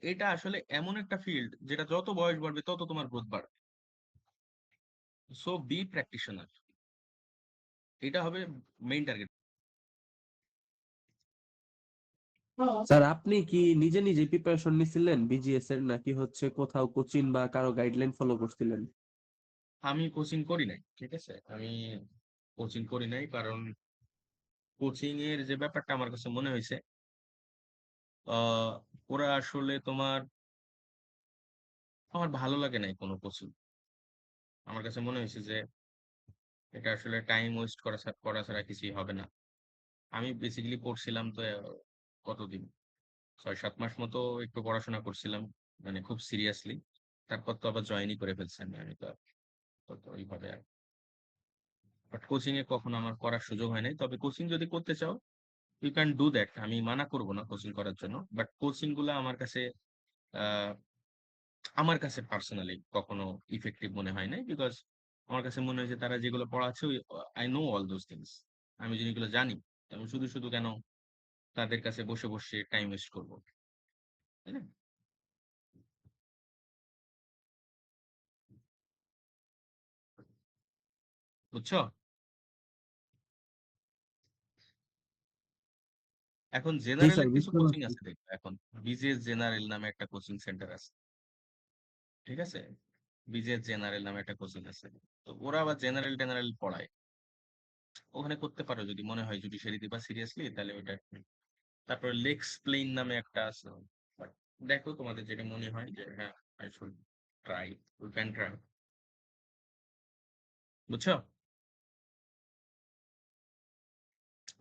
এটা আসলে এমন একটা ফিল্ড যেটা যত বয়স বাড়বে তত তোমার গ্রোথ বাড়বে। সো বি প্র্যাকটিশনার, এটা হবে মেইন টার্গেট। স্যার আপনি কি নিজে নিজে প্রিপারেশন নিছিলেন বিজিএস এর, নাকি হচ্ছে কোথাও কোচিং বা কারো গাইডলাইন ফলো করছিলেন? আমি কোচিং করি নাই, ঠিক আছে, আমি কোচিং করি নাই কারণ কোচিং এর যে ব্যাপারটা আমার কাছে মনে হয়েছে, আহ ওরা আসলে আমার ভালো লাগে নাই কোনো কোচিং। আমার কাছে মনে হয়েছে যে এটা আসলে টাইম ওয়েস্ট করা ছাড়া কিছুই হবে না। আমি বেসিক্যালি পড়ছিলাম তো কতদিন, 6-7 মাস মতো একটু পড়াশোনা করছিলাম, মানে খুব সিরিয়াসলি। তারপর তো আবার জয়েনই করে ফেলছি আমি তো ওইভাবে আর। বাট কোচিং এ কখনো আমার করার সুযোগ হয় নাই। তবে কোচিং যদি করতে চাও, ইউ ক্যান ডু দ্যাট, আমি মানা করব না কোচিং করার জন্য। বাট কোচিং গুলা আহ, আমার কাছে পার্সোনালি কখনো ইফেক্টিভ মনে হয় নাই, বিকজ আমার কাছে মনে হয় যে তারা যেগুলো পড়াচ্ছে, I know all those things, আমি জিনিসগুলো জানি। আমি শুধু শুধু কেন তাদের কাছে বসে বসে টাইম ওয়েস্ট করবো, তাই না? বুঝছো? এখন জি স্যার, জেনারেলের কিছু বুঝতে কোচিং পারছি। আছে, দেখবে এখন বিজেএস জেনারেল নামে একটা কোচিং সেন্টার আছে, ঠিক আছে? বিজেএস জেনারেল নামে একটা কোচিং আছে। তো ওরা আবার জেনারেল টেনারেল পড়ায়, ওখানে করতে পারো যদি মনে হয় জুডিশিয়ারি দিবা সিরিয়াসলি, তাহলে ওটা। তারপর লেক্স প্লেন নামে একটা আছে। But দেখো তোমাদের যেটা মনে হয় যে হ্যাঁ, I should try, we can try. বুঝছো?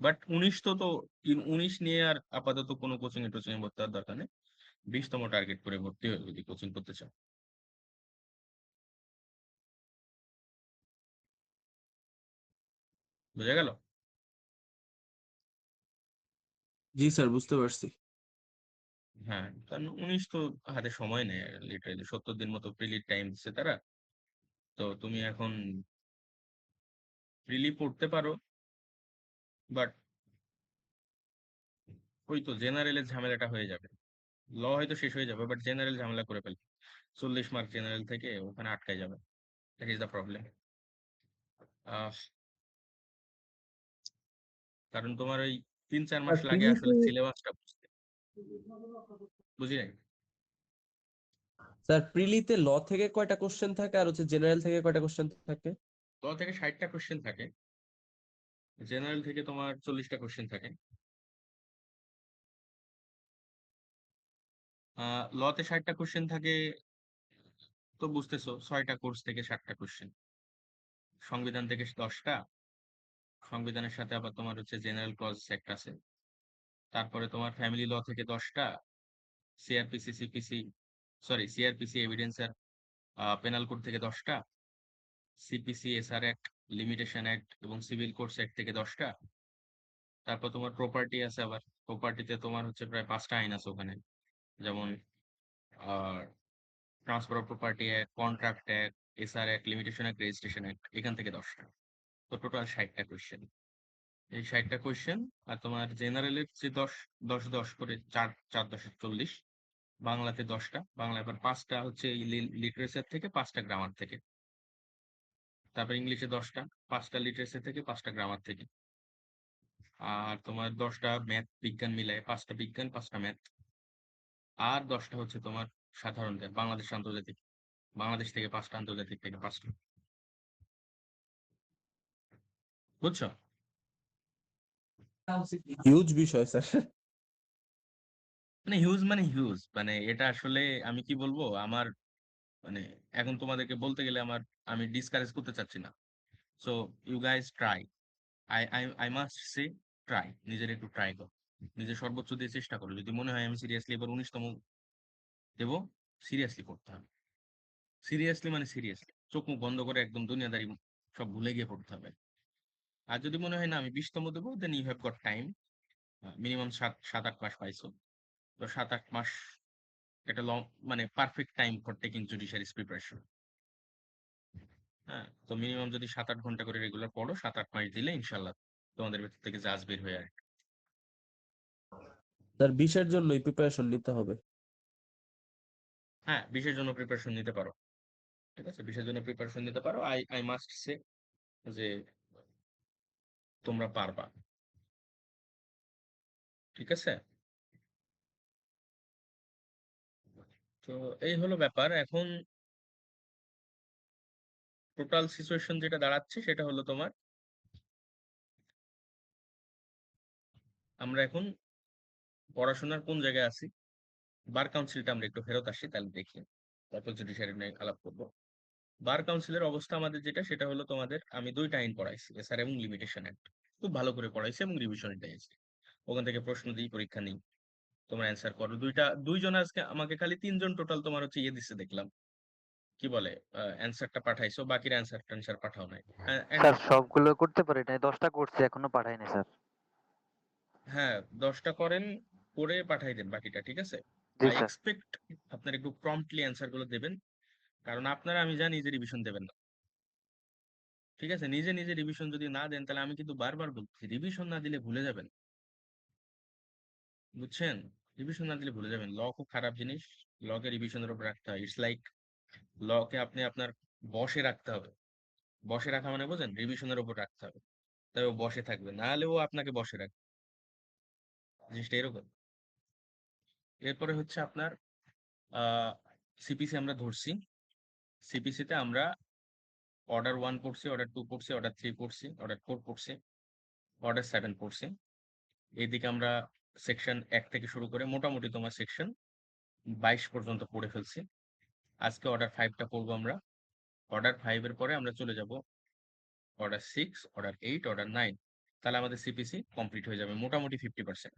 বাট 19 নিয়ে আর আপাতত কোনো কোচিং এ টোচিং এ ভর্তি হওয়ার দরকার নেই। 20তম টার্গেট করে ভর্তি হয়ে যদি কোচিং করতে চাও। বুঝা গেল? জি স্যার, বুঝতে পারছি। হ্যাঁ, কারণ 19 তো হাতে সময় নেই, লিটারালি 70 দিন মতো প্রিলি টাইম দিচ্ছে তারা। তো তুমি এখন প্রিলি পড়তে পারো, বাট ওই তো জেনারেলের ঝামেলাটা হয়ে যাবে। ল হয়তো শেষ হয়ে যাবে, বাট জেনারেল ঝামেলা করে ফেলবে। 40 মার্ক জেনারেল থেকে ওখানে আটকায় যাবে। That is the problem. কারণ তোমার ওই 3-4 মাস স্যার লাগে প্রিলিতে আসলে সিলেবাসটা বুঝতে। বুঝি নাই। স্যার প্রিলিতে ল থেকে কয়টা কোশ্চেন থাকে আর হচ্ছে জেনারেল থেকে কয়টা কোশ্চেন থাকে? ল থেকে 60টা কোশ্চেন থাকে, জেনারেল থেকে তোমার 40টা কোশ্চেন থাকে। লতে 60টা কোশ্চেন থাকে, তো বুঝতেছো 6টা কোর্স থেকে 60টা কোশ্চেন। সংবিধান থেকে 10টা, সংবিধানের সাথে আবার তোমার হচ্ছে জেনারেল ক্লজ একটা আছে। তারপরে তোমার ফ্যামিলি ল থেকে 10টা, CrPC CPC, sorry CrPC evidence আর পেনাল কোড থেকে 10টা, CPC SR act, limitation act এবং সিভিল কোডস অ্যাক্ট থেকে 10টা। তারপর তোমার প্রপার্টি আছে, আবার প্রপার্টিতে তোমার হচ্ছে প্রায় 5টা আইন আছে ওখানে, যেমন transfer of property act, contract act, SR act, limitation act, registration act, এখান থেকে 10টা। তো টোটাল 60টা কোয়েশ্চেন। এই 60টা কোয়েশ্চেন। আর তোমার জেনারেলের যে 10 10 10 করে 4 4 10 40, বাংলাতে 10টা, বাংলা এবার 5টা হচ্ছে লিটারেচার থেকে, 5টা গ্রামার থেকে। তারপর ইংলিশে 10টা, 5টা লিটারেচার থেকে, 5টা গ্রামার থেকে। আর তোমার 10টা ম্যাথ বিজ্ঞান মিলায়, 5টা বিজ্ঞান, 5টা ম্যাথ। আর 10টা হচ্ছে তোমার সাধারণ জ্ঞান, বাংলাদেশ আন্তর্জাতিক, বাংলাদেশ থেকে 5টা, আন্তর্জাতিক থেকে 5টা। বুঝছো? হিউজ বিষয় স্যার। মানে হিউজ, মানে হিউজ, মানে এটা আসলে আমি কি বলবো, আমার মানে এখন তোমাদেরকে বলতে গেলে আমি ডিসকারেজ করতে চাচ্ছি না। So you guys try, I must say, try, নিজের একটু ট্রাই করো, নিজের সর্বোচ্চ দিয়ে চেষ্টা করো। যদি মনে হয় আমি সিরিয়াসলি এবার 19তম দেবো, সিরিয়াসলি করতে হবে। সিরিয়াসলি মানে সিরিয়াসলি, চোখ মুখ বন্ধ করে একদম দুনিয়াদারি সব ভুলে গিয়ে পড়তে হবে। আর যদি মনে হয় না আমি 20তম দেবো, then you have got time. Minimum 7 7 8 মাস পাইছো। তো 7 8 মাস একটা লং, মানে perfect time for taking judiciary's preparation. হ্যাঁ, তো মিনিমাম যদি 7 8 ঘন্টা করে রেগুলার পড়ো, 7 8 মাস দিলে ইনশাল্লাহ তোমাদের ভেতর থেকে জাজ বের হয়ে আসবে। স্যার 20-এর জন্যই প্রিপারেশন নিতে হবে। হ্যাঁ, 20 এর জন্য প্রিপারেশন নিতে পারো। ঠিক আছে? 20 এর জন্য প্রিপারেশন নিতে পারো। আই আই মাস্ট সে যে তোমরা পারবা। ঠিক আছে? তো এই হলো ব্যাপার। এখন টোটাল সিচুয়েশন যেটা দাঁড়াচ্ছে সেটা হলো তোমার, আমরা এখন পড়াশোনার কোন জায়গায় আছি। বার কাউন্সিলটা আমরা একটু ফেরত আসি, তাহলে দেখি। তারপর জুডিশিয়ারি নিয়ে আলাপ করবো। বার কাউন্সিলের অবস্থা আমাদের যেটা, সেটা হলো তোমাদের, আমি 2টা আইন পড়াইছি, এসআর এবং লিমিটেশন অ্যাক্ট। খুব ভালো করে পড়াইছি এবং রিভিশন দিয়েছি। ওখান থেকে প্রশ্ন দিই, পরীক্ষা নিই, তোমরা অ্যান্সার করো। দুইজন আজকে আমাকে খালি 3জন টোটাল তোমার হচ্ছে ইয়ে দিচ্ছে দেখলাম, কি বলে, অ্যান্সারটা পাঠাইছো, বাকির অ্যান্সার ট্যান্সার পাঠাও নাই। অ্যান্ড স্যার সবগুলো করতে পারি নাই, 10টা করছি এখনো পাঠাইনি স্যার। হ্যাঁ, 10টা করেন, করে পাঠাই দেন বাকিটা। ঠিক আছে? G I sir. এক্সপেক্ট আপনার একটু প্রম্পটলি অ্যান্সার গুলো দেবেন, কারণ আপনারা আমি জানি যে রিভিশন দেবেন না। ঠিক আছে? নিজে নিজে রিভিশন যদি না দেন, তাহলে আমি কিন্তু বারবার বলছি, রিভিশন না দিলে ভুলে যাবেন। বুঝছেন? রিভিশন না দিলে ভুলে যাবেন। ল খুব খারাপ জিনিস। লকে রিভিশনের উপর রাখতে হয়। ইটস লাইক লকে আপনি আপনার বসে রাখতে হবে। বসে রাখা মানে বোঝেন? রিভিশনের উপর রাখতে হবে। তবে ও বসে থাকবে, না হলে ও আপনাকে বসে রাখবে। জিনিসটা এরকম। এরপরে হচ্ছে আপনার আহ সিপিসি আমরা ধরছি। সিপিসি তে আমরা অর্ডার 1 পড়ছি, অর্ডার 2 পড়ছি, অর্ডার 3 পড়ছি, অর্ডার 4 পড়ছি, অর্ডার 7 পড়ছি। এইদিকে আমরা সেকশন 1 থেকে শুরু করে মোটামুটি তোমার সেকশন 22 পর্যন্ত পড়ে ফেলছি। আজকে অর্ডার 5টা পড়বো আমরা। অর্ডার 5 এর পরে আমরা চলে যাব অর্ডার 6, অর্ডার 8, অর্ডার 9। তাহলে আমাদের সিপিসি কমপ্লিট হয়ে যাবে মোটামুটি 50%।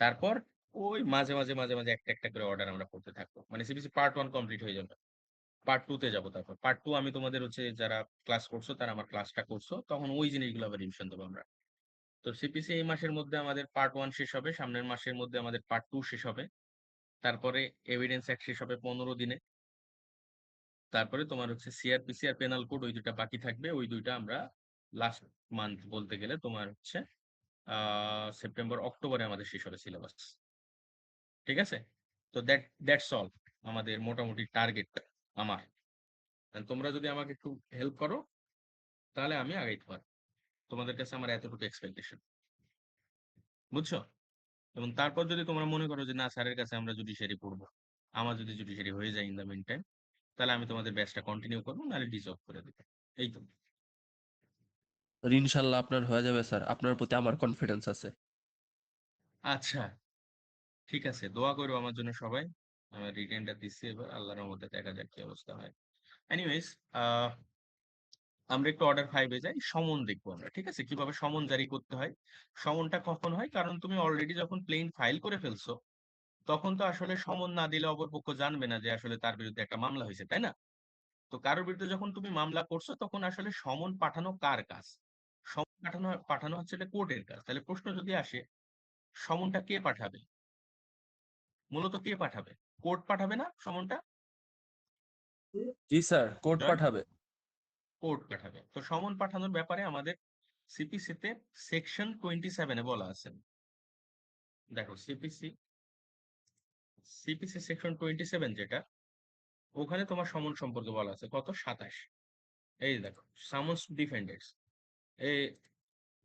তারপর ওই মাঝে মাঝে একটা একটা করে অর্ডার আমরা করতে থাকবো, মানে সিপিসি পার্ট 1 কমপ্লিট হয়ে যাবে। পার্ট 2 তে যাবো। তারপর পার্ট 2 আমি তোমাদের হচ্ছে, যারা ক্লাস করছো তারা আমার ক্লাসটা করছো, তখন ওই জিনিসগুলো আবার রিভিশন দেবো আমরা। তো সিপিসি এই মাসের মধ্যে আমাদের পার্ট 1 শেষ হবে, সামনের মাসের মধ্যে আমাদের পার্ট 2 শেষ হবে। তারপরে এভিডেন্স অ্যাক্ট শেষ হবে 15 দিনে। তারপরে তোমার হচ্ছে সিআরপিসি আর পেনাল কোড, ওই দুইটা বাকি থাকবে। ওই দুইটা আমরা লাস্ট মান্থ বলতে গেলে তোমার হচ্ছে সেপ্টেম্বর অক্টোবরে আমাদের শেষ হবে সিলেবাস। ঠিক আছে? তো দ্যাটস অল আমাদের মোটামুটি টার্গেট আমার। And তোমরা যদি আমাকে একটু হেল্প করো, তাহলে আমি আগাইতে পারবো। তোমাদের কাছে আমার এতটুকু এক্সপেকটেশন। বুঝছো? এবং তারপর যদি তোমরা মনে করো যে না, স্যারের কাছে আমরা জুডিশিয়ারি পড়বো, আমার যদি জুডিশিয়ারি হয়ে যায় ইন দ্য মিন টাইম, তাহলে আমি তোমাদের ব্যাচটা কন্টিনিউ করবো, নাহলে ডিস অফ করে দেবো। এই তো। ইনশাল্লাহ আপনার হয়ে যাবে স্যার, আপনার প্রতি আমার কনফিডেন্স আছে। আচ্ছা, ঠিক আছে, দোয়া করো আমার জন্য সবাই। আমার রিটেনটা দিচ্ছি, এবার আল্লাহর রহমতে দেখা যাক কি অবস্থা হয়। এনিওয়েজ, আমরা একটু অর্ডার 5-এ যাই। সমন দেখবো আমরা। ঠিক আছে? কিভাবে সমন জারি করতে হয়। সমনটা কখন হয়? কারণ তুমি অলরেডি যখন প্লেন ফাইল করে ফেলছো, তখন তো আসলে সমন না দিলে অপরপক্ষ জানবে না যে আসলে তার বিরুদ্ধে একটা মামলা হয়েছে, তাই না? তো কারোর বিরুদ্ধে যখন তুমি মামলা করছো, তখন আসলে সমন পাঠানো কার কাজ? সমন পাঠানো পাঠানো হচ্ছে এটা কোর্টের কাজ। তাহলে প্রশ্ন যদি আসে, সমনটা কে পাঠাবে? মূলত কে পাঠাবে? কোর্ট পাঠাবে না সমনটা? জি স্যার, কোড জয়, পাঠাবে। কোর্ট পাঠাবে। তো সমন পাঠানোর ব্যাপারে আমাদের সিপিসিতে সেকশন 27-এ বলা আছে। দেখো, সিপিসি সেকশন 27 যেটা, ওখানে তোমার সমন সম্পর্কে বলা আছে কত, 27। এই দেখো, সামন্স ডিফেন্ডেডস। এই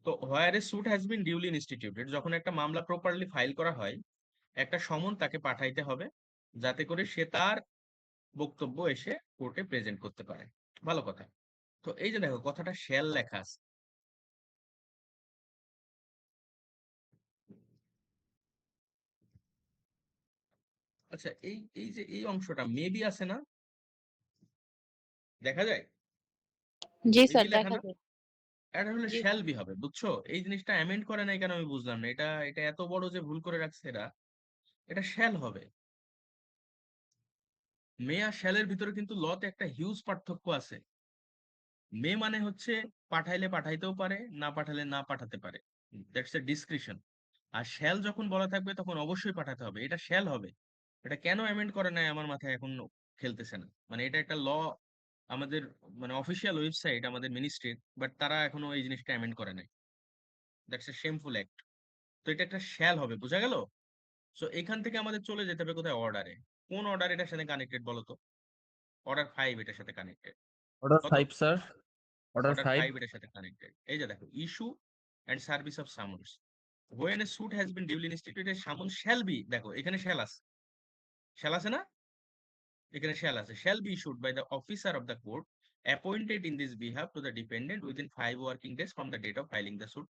তো where a suit has been duly instituted, যখন একটা মামলা প্রপারলি ফাইল করা হয়, একটা সমন তাকে পাঠাইতে হবে, যাতে করে সে তার বক্তব্য এসে কোর্টে প্রেজেন্ট করতে পারে। ভালো কথা। তো এই যে দেখো, কথাটা শ্যাল লেখা আছে। আচ্ছা, এই এই যে এই অংশটা মেবি আছে না, দেখা যায়? জি স্যার, মেবি লেখা দেখা না? যায়। এটা হলে জি শ্যাল বি হবে, বুঝছো? এই জিনিসটা অ্যামেন্ড করে নাই কেন আমি বুঝলাম না। এটা এটা এত বড় যে ভুল করে রাখছে এরা। এটা শ্যাল হবে। মে আর শ্যালের ভিতরে কিন্তু লতে একটা হিউজ পার্থক্য আছে। মে মানে হচ্ছে পাঠাইলে পাঠাইতেও পারে, না পাঠালে না পাঠাতে পারে। That's a discretion. আর শ্যাল যখন বলা থাকবে তখন অবশ্যই পাঠাতে হবে, এটা শ্যাল হবে। এটা কেন অ্যামেন্ড করে নাই আমার মাথায় এখন খেলতেছে না। মানে এটা একটা ল আমাদের, মানে অফিসিয়াল ওয়েবসাইট আমাদের মিনিস্ট্রির, বাট তারা এখনো এই জিনিসটা অ্যামেন্ড করে নাই। That's a shameful act. তো এটা একটা শ্যাল হবে, বোঝা গেল? সো এখান থেকে আমাদের চলে যেতে হবে কোথায়? অর্ডারে। কোন অর্ডার এটার সাথে কানেক্টেড বলো তো? অর্ডার 5 এটার সাথে কানেক্টেড। অর্ডার কত? 5 স্যার, অর্ডার অর্ডার 5। 5 এটার সাথে কানেক্টেড। এই যে দেখো, issue and service of summons. when a suit has been duly instituted, summons shall be, দেখো এখানে shall আছে না? এখানে shall be issued by the officer of the court appointed in this behalf to the defendant within 5 working days from the date of filing the suit।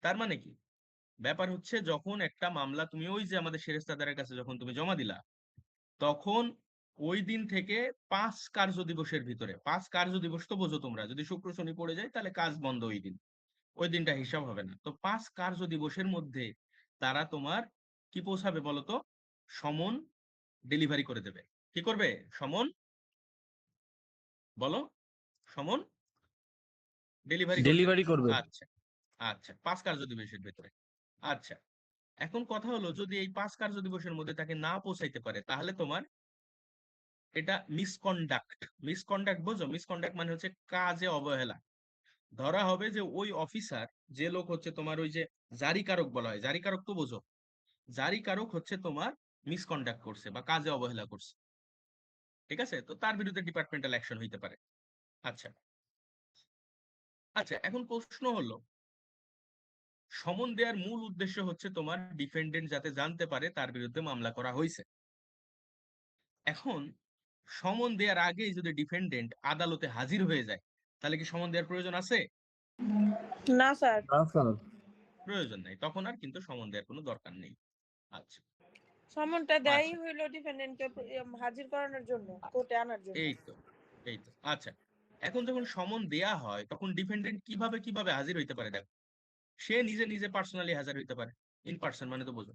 তার মানে কি? ব্যাপার হচ্ছে, যখন একটা মামলা তুমি ওই যে আমাদের সেরেস্তাদারের কাছে যখন তুমি জমা দিলা, তখন ওই দিন থেকে 5 কার্য দিবসের ভিতরে, 5 কার্য দিবস তো বোঝো তোমরা, যদি শুক্র শনি পড়ে যায় তাহলে কাজ বন্ধ ওই দিন, ওই দিনটা হিসাব হবে না। তো 5 কার্য দিবসের মধ্যে তারা তোমার কি পৌঁছাবে বলতো? সমন ডেলিভারি করে দেবে। কি করবে? সমন, বলো, সমন ডেলিভারি করে দেবে। ডেলিভারি করবে। আচ্ছা, আচ্ছা, 5 কার্য দিবসের ভিতরে। আচ্ছা, এখন কথা হলো, যদি এই 5 কার্য দিবসের মধ্যে তাকে না পৌঁছাইতে পারে, তাহলে তোমার এটা মিসকন্ডাক্ট। মিসকন্ডাক্ট বোঝো? মিসকন্ডাক্ট মানে হচ্ছে কাজে অবহেলা। ধরা হবে যে ওই অফিসার, যে লোক হচ্ছে তোমার ওই যে জারিকারক বলা হয়, জারিকারক তো বোঝো? জারিকারক হচ্ছে তোমার মিসকন্ডাক্ট করছে বা কাজে অবহেলা করছে। ঠিক আছে? তো তার বিরুদ্ধে ডিপার্টমেন্টাল অ্যাকশন হইতে পারে। আচ্ছা, আচ্ছা, এখন প্রশ্ন হলো, সমন দেওয়ার মূল উদ্দেশ্য হচ্ছে তোমার ডিফেন্ডেন্ট যাতে জানতে পারে তার বিরুদ্ধে মামলা করা হয়েছে। এখন সমন দেওয়ার আগেই যদি ডিফেন্ডেন্ট আদালতে হাজির হয়ে যায়, তাহলে কি সমন দেওয়ার প্রয়োজন আছে? না স্যার, না স্যার। প্রয়োজন নেই, তখন আর কিন্তু সমন দেওয়ার কোনো দরকার নেই। আচ্ছা, সমনটা দেয় আচ্ছা, হইলো ডিফেন্ডেন্টকে হাজির করানোর জন্য, কোর্টে আনার জন্য। এই তো, এই তো। আচ্ছা, এখন যখন সমন দেয়া হয় তখন ডিফেন্ডেন্ট কিভাবে কিভাবে হাজির হইতে পারে? দেখো, সে নিজে নিজে পার্সোনালি হাজির হইতে পারে। ইন পার্সন মানে তো বোঝো,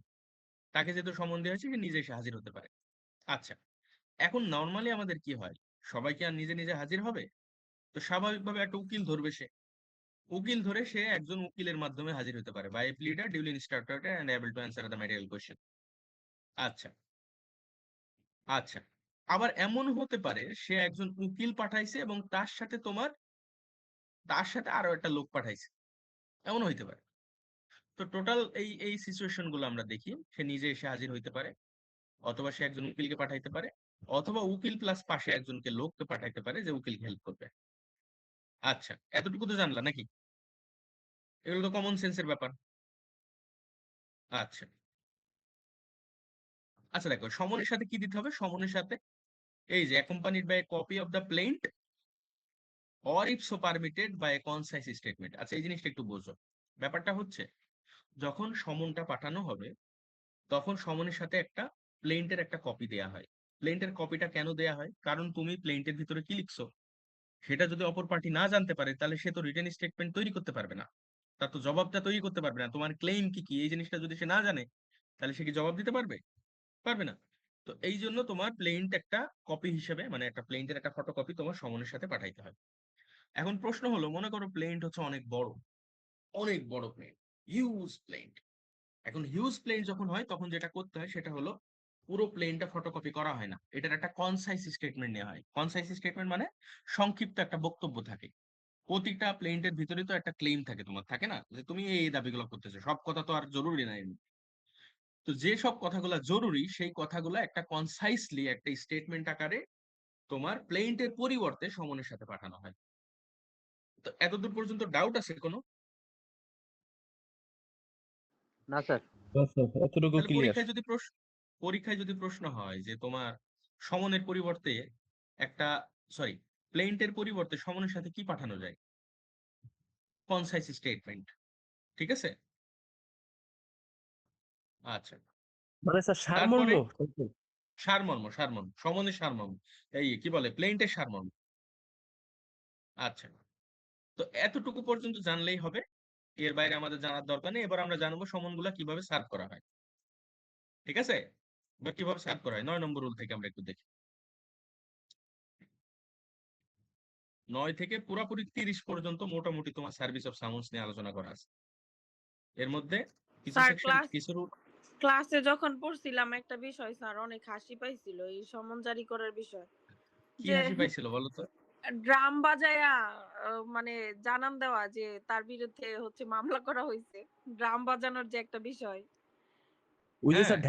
তাকে যেহেতু সমন দেওয়া হয়েছে সে নিজে এসে হাজির হতে পারে। আচ্ছা, এখন নর্মালি আমাদের কি হয়, সবাই কি আর নিজে নিজে হাজির হবে? তো স্বাভাবিকভাবে একটা উকিল ধরবে সে, উকিল ধরে সে একজন উকিলের মাধ্যমে হাজির হতে পারে, by pleader duly instructed and able to answer the material question. আচ্ছা, আচ্ছা, আবার এমন হতে পারে সে একজন উকিল পাঠাইছে এবং তার সাথে আরো একটা লোক পাঠাইছে, এমন হইতে পারে। তো টোটাল এই এই সিচুয়েশন গুলো আমরা দেখি, সে নিজে এসে হাজির হইতে পারে, অথবা সে একজন উকিলকে পাঠাইতে পারে, অথবা উকিল প্লাস পাশে একজনকে লোককে পাঠাইতে পারে যে উকিলকে হেল্প করবে। আচ্ছা, এতটুকু তো জানলা নাকি? এগুলো তো কমন সেন্সের ব্যাপার। আচ্ছা, আচ্ছা, দেখো সমনের সাথে কি দিতে হবে? সমনের সাথে এই যে accompanied by a copy of the plaint or if so permitted by a concise statement। আচ্ছা, এই জিনিসটা একটু বোঝো। ব্যাপারটা হচ্ছে, যখন সমনটা পাঠানো হবে তখন সমনের সাথে একটা প্লেন্টের একটা কপি দেয়া হয়। প্লেন্টের কপিটা কেন দেয়া হয়? কারণ তুমি প্লেন্টের ভিতরে কি লিখছো সেটা যদি অপর পার্টি না জানতে পারে, তাহলে সে তো রিটেন স্টেটমেন্ট তৈরি করতে পারবে না, তার তো জবাবটা তৈরি করতে পারবে না। তোমার ক্লেম কি কি এই জিনিসটা যদি সে না জানে, তাহলে সে কি জবাব দিতে পারবে? পারবে না। তো এই জন্য তোমার প্লেন্ট একটা কপি হিসেবে, মানে একটা প্লেন্টের একটা ফটোকপি তোমার সমনের সাথে পাঠাইতে হয়। এখন প্রশ্ন হলো, মনে করো প্লেন্ট হচ্ছে অনেক বড়, অনেক বড় প্লেন্ট, হিউজ প্লেন্ট। এখন হিউজ প্লেন্ট যখন হয় তখন যেটা করতে হয় সেটা হলো, পুরো প্লেনটা ফটোকপি করা হয় না, এটার একটা কনসাইজ স্টেটমেন্ট নেওয়া হয়। কনসাইজ স্টেটমেন্ট মানে সংক্ষিপ্ত একটা বক্তব্য থাকে। প্রতিটা প্লেন্টের ভিতরে তো একটা ক্লেম থাকে, তোমার থাকে না, যে তুমি এই দাবিগুলো করতেছো, সব কথা তো আর জরুরি নাই। তো যে সব কথাগুলো জরুরি সেই কথাগুলো একটা কনসাইসলি একটা স্টেটমেন্ট আকারে তোমার প্লেন্টের পরিবর্তে সমনের সাথে পাঠানো হয়। তো এতদূর পর্যন্ত ডাউট আছে কোনো? না স্যার। এতটুকু তাহলে ক্লিয়ার। পরীক্ষায় যদি প্রশ্ন হয় যে তোমার সমনের পরিবর্তে একটা, সরি, প্লেন্টের পরিবর্তে সমনের সাথে কি পাঠানো যায়? Concise statement. ঠিক আছে? আচ্ছা, মানে স্যার সারমর্ম। তারপরে সারমর্ম, সমনের সারমর্ম, এই কি বলে, প্লেন্টের সারমর্ম। আচ্ছা, তো এতটুকু পর্যন্ত জানলেই হবে, এর বাইরে আমাদের জানার দরকার নেই। এবার আমরা জানবো সমনগুলা কিভাবে সার্ভ করা হয়। ঠিক আছে? বা কিভাবে সার্ভ করা হয় 9 নম্বর রুল থেকে আমরা একটু দেখি। 9 থেকে পুরোপুরি 30 পর্যন্ত মোটামুটি তোমার সার্ভিস অফ সামন্স নিয়ে আলোচনা করা আছে। এর মধ্যে কিছু স্যার সেকশন, কিছু রুল। ক্লাসে যখন পড়ছিলাম একটা বিষয় স্যার অনেক হাসি পাইছিল, এই সমন জারি করার বিষয়। কি যে হাসি পাইছিল বলো তো? ড্রাম বাজায়া মানে জানান দেওয়া যে তার বিরুদ্ধে হচ্ছে মামলা করা হয়েছে, ড্রাম বাজানোর যে একটা বিষয়। ওই যে হ্যাঁ, স্যার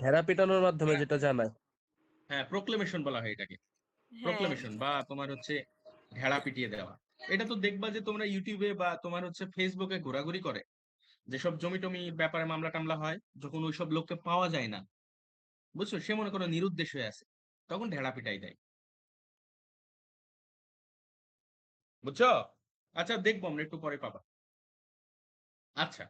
ঢেরা পেটানোর মাধ্যমে যেটা জানায়। হ্যাঁ, প্রোক্লেমেশন বলা হয় এটাকে। হ্যাঁ প্রোক্লেমেশন বা তোমার হচ্ছে ঢেড়া পিটিয়ে দেওয়া। এটা তো দেখবা যে তোমরা ইউটিউবে বা তোমার হচ্ছে ফেসবুকে ঘোরাঘুরি করে যেসব জমি টমি ব্যাপারে মামলা টামলা হয়, যখন ওইসব লোককে পাওয়া যায় না, বুঝছো, সে মনে করো নিরুদ্দেশ হয়ে আছে, তখন ঢেড়া পিটাই দেয়, বুঝছো। আচ্ছা, দেখবো আমরা একটু পরে পাবা। আচ্ছা,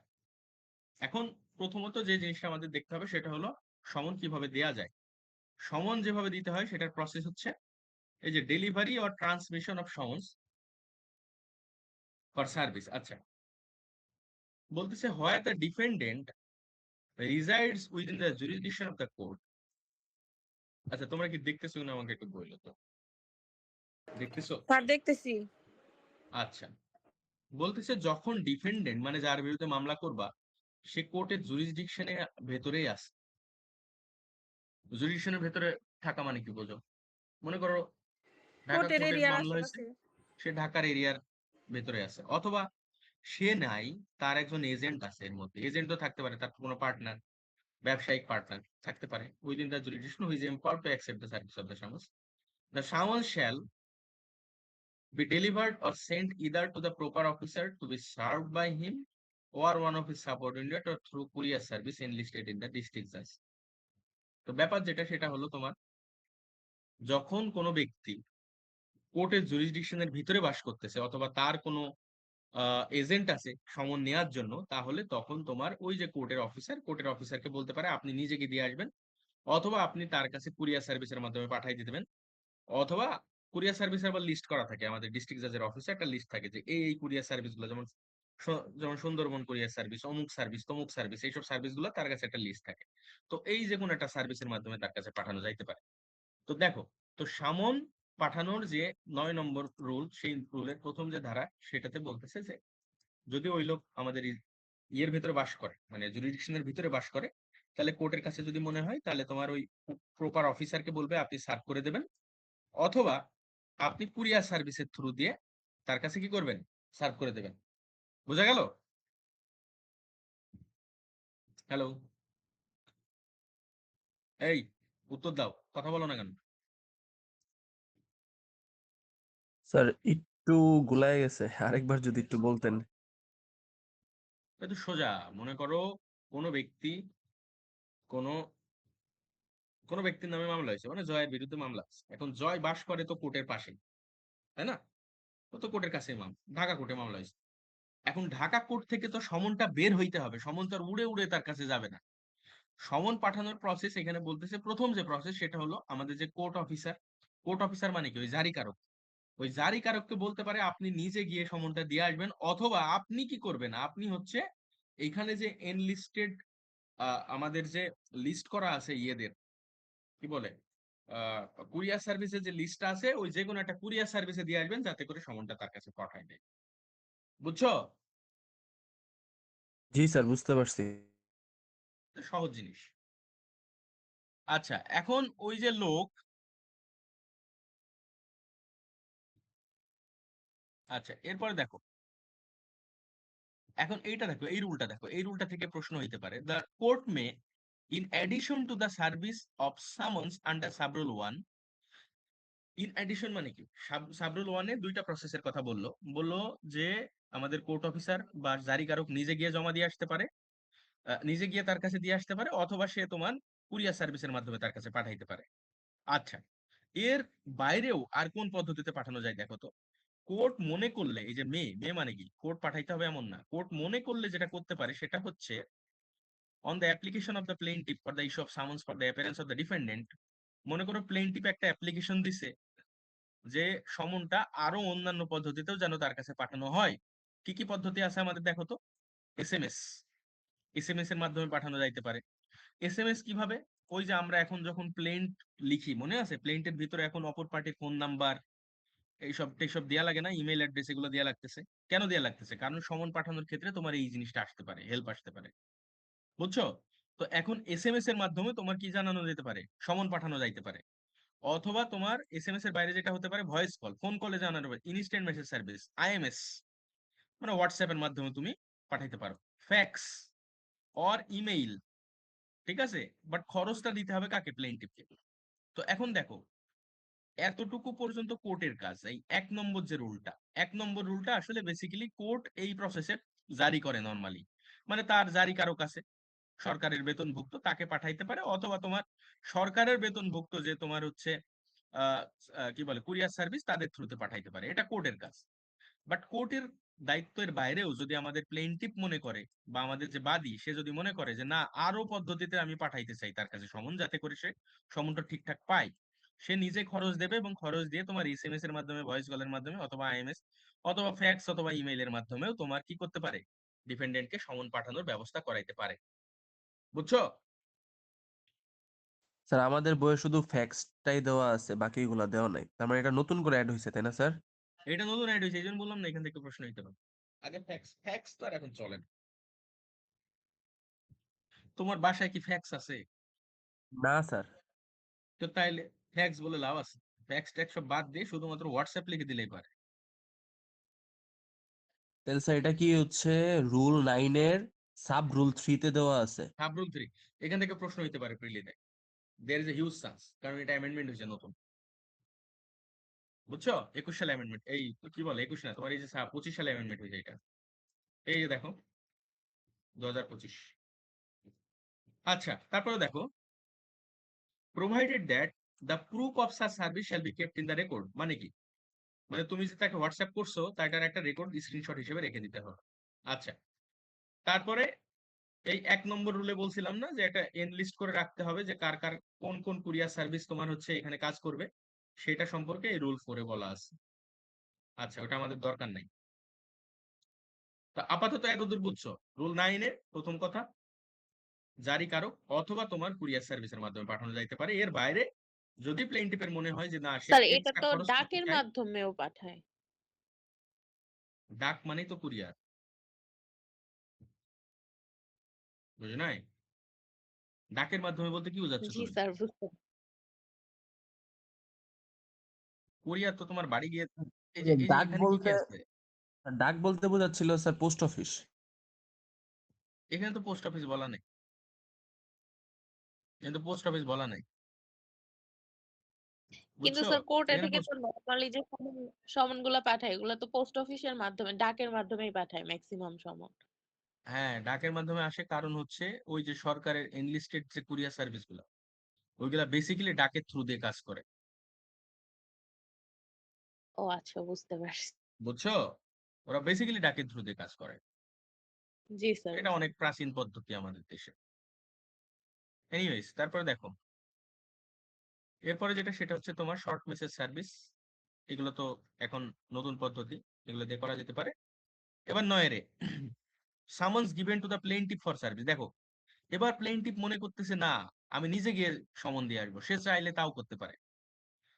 এখন প্রথমত যে জিনিসটা আমাদের দেখতে হবে সেটা হলো সমন কিভাবে দেয়া যায়। সমন যেভাবে দিতে হয় সেটার প্রসেস হচ্ছে এই যে delivery or transmission of summons for service. আচ্ছা, বলতেছে হয় the defendant resides within the jurisdiction of the court. আচ্ছা, তোমরা কি দেখতেছো না আমাকে একটু বললো তো, দেখতেছো? স্যার দেখতেছি। আচ্ছা, বলতেছে যখন ডিফেন্ডেন্ট মানে যার বিরুদ্ধে মামলা করবা সে কোর্টের জুরিসডিকশনের ভেতরেই আছে। জুরিসডিকশনের ভেতরে থাকা মানে কি বোঝো? মনে করো ঢাকা কোর্টের কোর্টের এরিয়ার মামলা হয়েছে, আশেপাশে। সে ঢাকার এরিয়ার ভেতরে আছে, অথবা সে নাই, তার একজন এজেন্ট আছে, এর মধ্যে এজেন্টও থাকতে পারে, তার কোনো পার্টনার, ব্যবসায়িক পার্টনার থাকতে পারে within the jurisdiction who is empowered to accept the service of the someone's. The someone's shall be delivered or sent either to the proper officer to be served by him or one of his subordinate or through courier service enlisted in the district judge. তো ব্যাপার যেটা সেটা হলো তোমার, যখন কোনো ব্যক্তি কোর্টের জুরিসডিকশনের ভিতরে বাস করতেছে অথবা তার কোনো এজেন্ট আছে সমন নেওয়ার জন্য, তাহলে তখন তোমার ওই যে কোর্টের অফিসারকে বলতে পারে আপনি নিজে গিয়ে দিয়ে আসবেন, অথবা আপনি তার কাছে কুরিয়ার সার্ভিসের মাধ্যমে পাঠিয়ে দিতে দেবেন, অথবা কুরিয়ার সার্ভিস আবার লিস্ট করা থাকে, আমাদের ডিস্ট্রিক্ট জাজের অফিসে একটা লিস্ট থাকে যে এই কুরিয়ার সার্ভিস গুলো, যেমন যেমন সুন্দরবন কুরিয়ার সার্ভিস, অমুক সার্ভিস, তমুক সার্ভিস, এইসব সার্ভিস গুলো তার কাছে একটা লিস্ট থাকে। তো এই যে কোনো একটা সার্ভিসের মাধ্যমে তার কাছে পাঠানো যাইতে পারে। তো দেখো, তো সামন পাঠানোর যে 9 নম্বর রুল, সেই রুলের প্রথম যে ধারা সেটাতে বলতেছে যে যদি ওই লোক আমাদের ইয়ের ভেতরে বাস করে, মানে জুরিডিকশনের ভিতরে বাস করে, তাহলে কোর্টের কাছে যদি মনে হয় তাহলে তোমার ওই প্রপার অফিসারকে বলবে আপনি সার্ভ করে দেবেন, অথবা আপনি কুরিয়ার সার্ভিসের থ্রু দিয়ে তার কাছে কি করবেন, সার্ভ করে দেবেন। বোঝা গেল? হ্যালো, এই উত্তর দাও, কথা বলো না কেন? স্যার একটু গুলায় গেছে, আরেকবার যদি একটু বলতেন। এটা তো সোজা। মনে করো কোনো ব্যক্তি কোনো কোনো ব্যক্তির নামে মামলা হয়েছে, মানে জয়ের বিরুদ্ধে মামলা আছে। এখন জয় বাস করে তো কোর্টের পাশে, তাই না? ও তো কোর্টের কাছে ঢাকা কোর্টে মামলা হয়েছে। এখন ঢাকা কোর্ট থেকে তো সমনটা বের হইতে হবে, সমন তো আর উড়ে উড়ে তার কাছে যাবে না। সমন পাঠানোর প্রসেস এখানে বলতেছে, প্রথম যে প্রসেস সেটা হলো আমাদের যে কোর্ট অফিসার মানে কি, ওই জারিকারক, ওই জারিকারককে বলতে পারে আপনি নিজে গিয়ে সমনটা দিয়ে আসবেন, অথবা আপনি কি করবেন, আপনি হচ্ছে এখানে যে এনলিস্টেড আমাদের যে লিস্ট করা আছে ইয়েদের, কি বলে, কুরিয়ার সার্ভিসের যে লিস্টটা আছে, ওই যে কোনো একটা কুরিয়ার সার্ভিসে দিয়ে আসবেন যাতে করে সমনটা তার কাছে পাঠায় দেয়। বুঝছো? জি স্যার, বুঝতে পারছি। সহজ জিনিস। আচ্ছা, এখন ওই যে লোক, আচ্ছা এরপরে দেখো, এখন এইটা দেখো, এই রুলটা দেখো, এই রুলটা থেকে প্রশ্ন হইতে পারে, the court may in addition to the service of someone's under sub-rule 1। In addition মানে কি, সাবরুল 1-এ দুইটা প্রসেসের কথা বললো। বললো যে আমাদের কোর্ট অফিসার বা জারিকারক নিজে গিয়ে জমা দিয়ে আসতে পারে, নিজে গিয়ে তার কাছে দিয়ে আসতে পারে, অথবা সে তোমার কুরিয়ার সার্ভিসের মাধ্যমে তার কাছে পাঠাইতে পারে। আচ্ছা, এর বাইরেও আর কোন পদ্ধতিতে পাঠানো যায় দেখো তো। কোর্ট মনে করলে, এই যে মে মানে কি, কোর্ট পাঠাইতে হবে এমন না, কোর্ট মনে করলে যেটা করতে পারে সেটা হচ্ছে on the application of the plaintiff for the issue of summons for the appearance of the defendant. মনে করো প্লেইনটিফ একটা অ্যাপ্লিকেশন দিছে যে সমনটা আরো অন্যান্য পদ্ধতিতেও যেন তার কাছে পাঠানো হয়। কি কি পদ্ধতি আছে আমাদের দেখো তো। এসএমএস, এসএমএস এর মাধ্যমে পাঠানো যাইতে পারে। এসএমএস কিভাবে? ওই যে আমরা এখন যখন প্লেন্ট লিখি, মনে আছে প্লেন্টের ভিতরে এখন অপর পার্টির ফোন নাম্বার এইসব টেসব দেয়া লাগে না, ইমেল অ্যাড্রেস এগুলো দেয়া লাগতেছে। কেন দেয়া লাগতেছে? কারণ সমন পাঠানোর ক্ষেত্রে তোমার এই জিনিসটা আসতে পারে, হেল্প আসতে পারে। বুঝছো? তো এখন এসএমএস এর মাধ্যমে তোমার কি জানানো যেতে পারে, সমন পাঠানো যাইতে পারে। অথবা তোমার এসএমএস এর বাইরে যেটা হতে পারে ভয়েস কল, ফোন কলে জানানো পারে, ইনস্ট্যান্ট মেসেজ সার্ভিস, আইএমএস, মানে হোয়াটসঅ্যাপ এর মাধ্যমে তুমি পাঠাইতে পারো, ফ্যাক্স অর ইমেইল, ঠিক আছে, বাট খরচটা দিতে হবে কাকে? প্লেনটিফকে। তো এখন দেখো, এতটুকু পর্যন্ত কোর্টের কাজ। এই 1 নম্বর যে রুলটা, 1 নম্বর রুলটা আসলে বেসিক্যালি কোর্ট এই প্রসেসে জারি করে নর্মালি, মানে তার জারিকারক আছে, সরকারের বেতনভুক্ত, তাকে পাঠাইতে পারে, অথবা তোমার সরকারের বেতনভুক্ত যে তোমার হচ্ছে আহ কি বলে কুরিয়ার সার্ভিস, তাদের থ্রুতে পাঠাইতে পারে। এটা কোর্টের কাজ। বাট কোর্টের দায়িত্বের বাইরেও যদি আমাদের প্লেনটিফ মনে করে, বা আমাদের যে বাদী সে যদি মনে করে যে না, আরো পদ্ধতিতে আমি পাঠাইতে চাই তার কাছে সমন, যাতে করে সে সমনটা ঠিকঠাক পায়, সে নিজে খরচ দেবে, এবং খরচ দিয়ে তোমার এসএমএস এর মাধ্যমে, ভয়েস কলের মাধ্যমে, অথবা আইএমএস, অথবা ফ্যাক্স, অথবা ইমেইলের মাধ্যমেও তোমার কি করতে পারে? ডিপেন্ডেন্টকে সমন পাঠানোর ব্যবস্থা করাইতে পারে। বুঝছো? স্যার আমাদের বইয়ে শুধু ফ্যাক্সটাই দেওয়া আছে, বাকিগুলো দেওয়া নাই। তার মানে এটা নতুন করে অ্যাড হয়েছে, তাই না স্যার? এটা নতুন অ্যাড হয়েছে, এই জন্য বললাম না এখান থেকে প্রশ্ন হইতে পারে। আগে ফ্যাক্স, ফ্যাক্স তো আর এখন চলে না। তোমার বাসায় কি ফ্যাক্স আছে? না স্যার। তো তাইলে ফ্যাক্স বলে লাভ আছে? ফ্যাক্স ট্যাক্স সব বাদ দিয়ে শুধুমাত্র হোয়াটসঅ্যাপ লিখে দিলেই পারে। তাহলে স্যার এটা কি হচ্ছে রুল 9 এর সাব রুল 3 তে দেওয়া আছে? সাব রুল 3, এখান থেকে প্রশ্ন হইতে পারে প্রিলিতে। There is a huge chance, কারণ এটা অ্যামেন্ডমেন্ট হয়েছে নতুন। বুঝছো? 21 সালে অ্যামেন্ডমেন্ট, এই তো কি বলে 21 না, তোমার এই যে 25 সালে অ্যামেন্ডমেন্ট হয়েছে এটা। এই যে দেখো, 2025। আচ্ছা, তারপরে দেখো, provided that the proof of such service shall be kept in the record. মানে কি? মানে তুমি যে তাকে হোয়াটসঅ্যাপ করছো, তার একটা রেকর্ড স্ক্রিনশট হিসেবে রেখে দিতে হবে। আচ্ছা, তারপরে এই 1 নম্বর রুলে বলছিলাম না যে একটা এনলিস্ট করে রাখতে হবে যে কার কার কোন কোন কুরিয়ার সার্ভিস তোমার হচ্ছে এখানে কাজ করবে, সেটা সম্পর্কে এই রুল 4 বলা আছে। আচ্ছা, ওটা আমাদের দরকার নাই। তা আপাতত এতদূর বুঝছো? রুল 9 প্রথম কথা, জারিকারক অথবা তোমার কুরিয়ার সার্ভিসের মাধ্যমে পাঠানো যাইতে পারে। এর বাইরে যদি প্লেনটিপের মনে হয় যে না, সে স্যার এটা এক্সট্রা তো খরচ করতে ডাকের চায়। মাধ্যমেও পাঠায়। ডাক মানেই তো কুরিয়ার, বুঝো নাই? ডাকের মাধ্যমে বলতে কি বোঝাচ্ছ জি তুমি? স্যার, বুঝতে কুরিয়ার তো তোমার বাড়ি গিয়ে, এই এই যে যে এই যে ডাক এখানে কি কি বলতে, আছে? ডাক বলতে বোঝাচ্ছিল স্যার পোস্ট অফিস। এখানে তো পোস্ট অফিস বলা নেই, কিন্তু পোস্ট অফিস বলা নাই। কিন্তু বুঝছো? স্যার কোর্টে এখানে থেকে তো নরমালি যে সমনগুলা পাঠায় এগুলো তো পোস্ট অফিসের মাধ্যমে, ডাকের মাধ্যমেই পাঠায় ম্যাক্সিমাম সমন। হ্যাঁ, ডাকের মাধ্যমে আসে, কারণ হচ্ছে ওই যে সরকারের এনলিস্টেড যে কুরিয়ার সার্ভিস গুলা, ওইগুলা বেসিক্যালি ডাকের থ্রু দিয়ে কাজ করে। ও আচ্ছা, বুঝতে পারছি। বুঝছো? ওরা বেসিক্যালি ডাকের থ্রু দিয়ে কাজ করে। জি স্যার। এটা অনেক প্রাচীন পদ্ধতি আমাদের দেশে। এনিওয়েজ, তারপরে দেখো, এরপরে যেটা সেটা হচ্ছে তোমার শর্ট মেসেজ সার্ভিস। এগুলো তো এখন নতুন পদ্ধতি, এগুলো দিয়ে করা যেতে পারে। এবার 9 summons given to the plaintiff for service. দেখো, এবার প্লেনটিফ মনে করতেছে না আমি নিজে গিয়ে সমন দিয়ে আসবো, সে চাইলে তাও করতে পারে।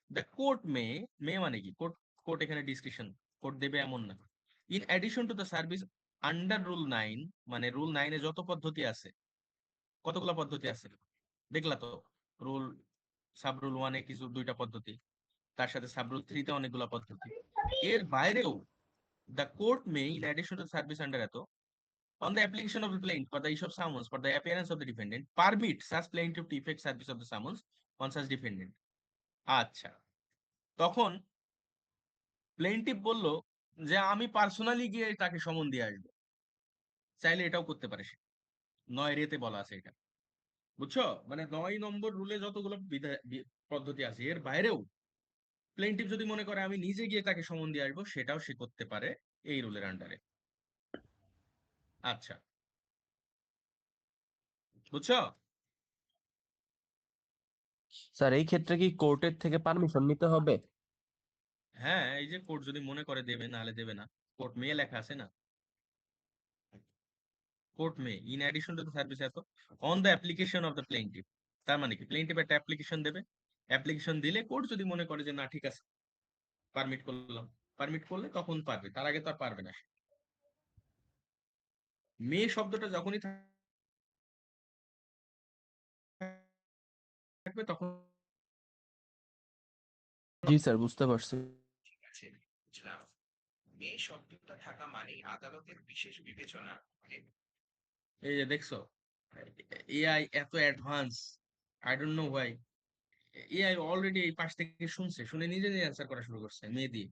দ্য কোর্ট মে মানে কি? কোর্ট, কোর্ট এখানে ডিসক্রিপশন, কোর্ট দেবে এমন না। In addition to the service under rule 9, মানে রুল 9 যত পদ্ধতি আছে, কতগুলো পদ্ধতি আছে দেখলা তো? রুল, সাব রুল 1 কিছু 2টা পদ্ধতি, তার সাথে সাব রুল 3 অনেকগুলো পদ্ধতি। এর বাইরেও the court may in addition two service under এত, on the application of the plaintiff for the issue of summons for the appearance of the defendant, permit such plaintiff to effect service of the summons on such defendant. আচ্ছা, তখন প্লেনটিফ বলল যে আমি personally গিয়ে তাকে সমন দিয়ে আসবো, চাইলে এটাও করতে পারে সে। 9 বলা আছে এটা। বুঝছো? মানে 9 নম্বর রুলে যতগুলো পদ্ধতি আছে, এর বাইরেও প্লেনটিফ যদি মনে করে আমি নিজে গিয়ে তাকে সমন দিয়ে আসবো, সেটাও সে করতে পারে এই রুলের আন্ডারে। আচ্ছা, বুঝছো? স্যার এই ক্ষেত্রে কি কোর্টের থেকে পারমিশন নিতে হবে? হ্যাঁ, এই যে কোর্ট যদি মনে করে দেবে, নাহলে দেবে না। কোর্ট মে লেখা আছে না, court may in addition to the service এত on the application of the plaintiff. তার মানে কি? প্লেনটিফ একটা অ্যাপ্লিকেশন দেবে, অ্যাপ্লিকেশন দিলে কোর্ট যদি মনে করে যে না ঠিক আছে, পারমিট করলাম, পারমিট করলে তখন পারবে, তার আগে তো আর পারবে না সে। মে শব্দটা যখনই থাকবে তখন। জি স্যার, বুঝতে পারছি। ঠিক আছে, বুঝলাম। মে শব্দটা থাকা মানেই আদালতের বিশেষ বিবেচনা। এই যে দেখছো, এআই এত advance, I don't know why. AI already এই পাশ থেকে শুনছে, শুনে নিজে নিজে অ্যান্সার করা শুরু করছে মেয়ে দিয়ে।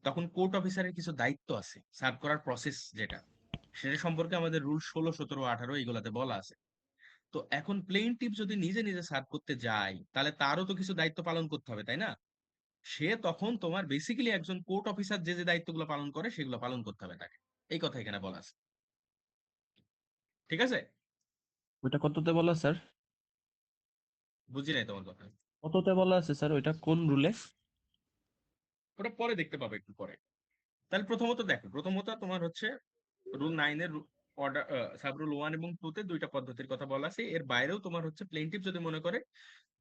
তখন কোর্ট অফিসারের কিছু দায়িত্ব আছে, সার্ভ করার প্রসেস যেটা, সেটা সম্পর্কে আমাদের রুল 16, 17, 18 এগুলাতে বলা আছে। তো এখন প্লেইনটিফ যদি নিজে নিজে সার্ভ করতে যায়, তাহলে তারও তো কিছু দায়িত্ব পালন করতে হবে, তাই না? সে তখন তোমার বেসিক্যালি একজন কোর্ট অফিসার যে যে দায়িত্বগুলো পালন করে সেগুলো পালন করতে হবে তাকে। এই কথা এখানে বলা আছে, ঠিক আছে? ওইটা কততে বলা স্যার? বুঝি নাই তোমার কথা। কততে বলা আছে স্যার, ওইটা কোন রুলে? ওটা পরে দেখতে পাবে, একটু পরে। তাহলে প্রথমত দেখো, প্রথমত তোমার হচ্ছে রুল 9 এর অর্ডার, সাব রুল 1 এবং 2 তে দুইটা পদ্ধতির কথা বলা আছে। এর বাইরেও তোমার হচ্ছে প্লেনটিফ যদি মনে করে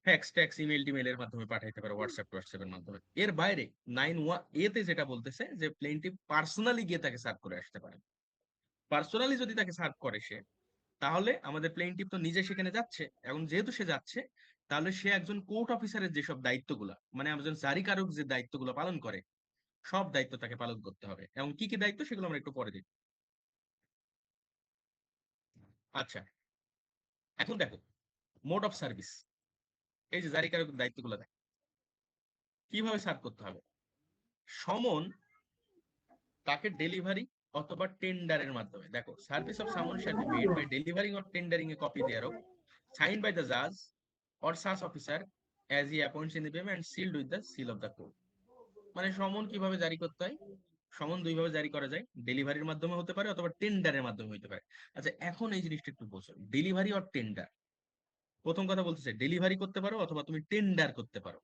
ফ্যাক্স ট্যাক্স ইমেল টিমেলের মাধ্যমে পাঠাইতে পারে, হোয়াটসঅ্যাপের মাধ্যমে। এর বাইরে 9 এতে যেটা বলতেছে যে প্লেনটিফ পার্সোনালি গিয়ে তাকে সার্ভ করে আসতে পারে। পার্সোনালি যদি তাকে সার্ভ করে সে, তাহলে আমাদের প্লেনটিফ তো নিজে সেখানে যাচ্ছে, এবং যেহেতু সে যাচ্ছে, তাহলে সে একজন কোর্ট অফিসারের যেসব দায়িত্বগুলা, মানে একজন জারিকারক যে দায়িত্বগুলো পালন করে, সব দায়িত্ব তাকে পালন করতে হবে। এবং কি কি দায়িত্ব সেগুলো আমরা একটু পরে দেখি। আচ্ছা, এখন দেখো মোড অফ সার্ভিস। এই যে জারিকারক দায়িত্বগুলো দেখো কিভাবে সার্ভ করতে হবে। সমন তাকে ডেলিভারি অথবা টেন্ডারের মাধ্যমে, দেখো service of summon shall be made by delivering or tendering a copy there signed by the judge or such officer as he appoints in the payment and sealed with the seal of the court. মানে সমন কিভাবে জারি করতে হয়? সমন দুইভাবে জারি করা যায়, ডেলিভারির মাধ্যমে হতে পারে অথবা টেন্ডারের মাধ্যমে হতে পারে। আচ্ছা, এখন এই জিনিসটা একটু বোঝো, ডেলিভারি অর টেন্ডার। প্রথম কথা বলতেছে ডেলিভারি করতে পারো অথবা তুমি টেন্ডার করতে পারো।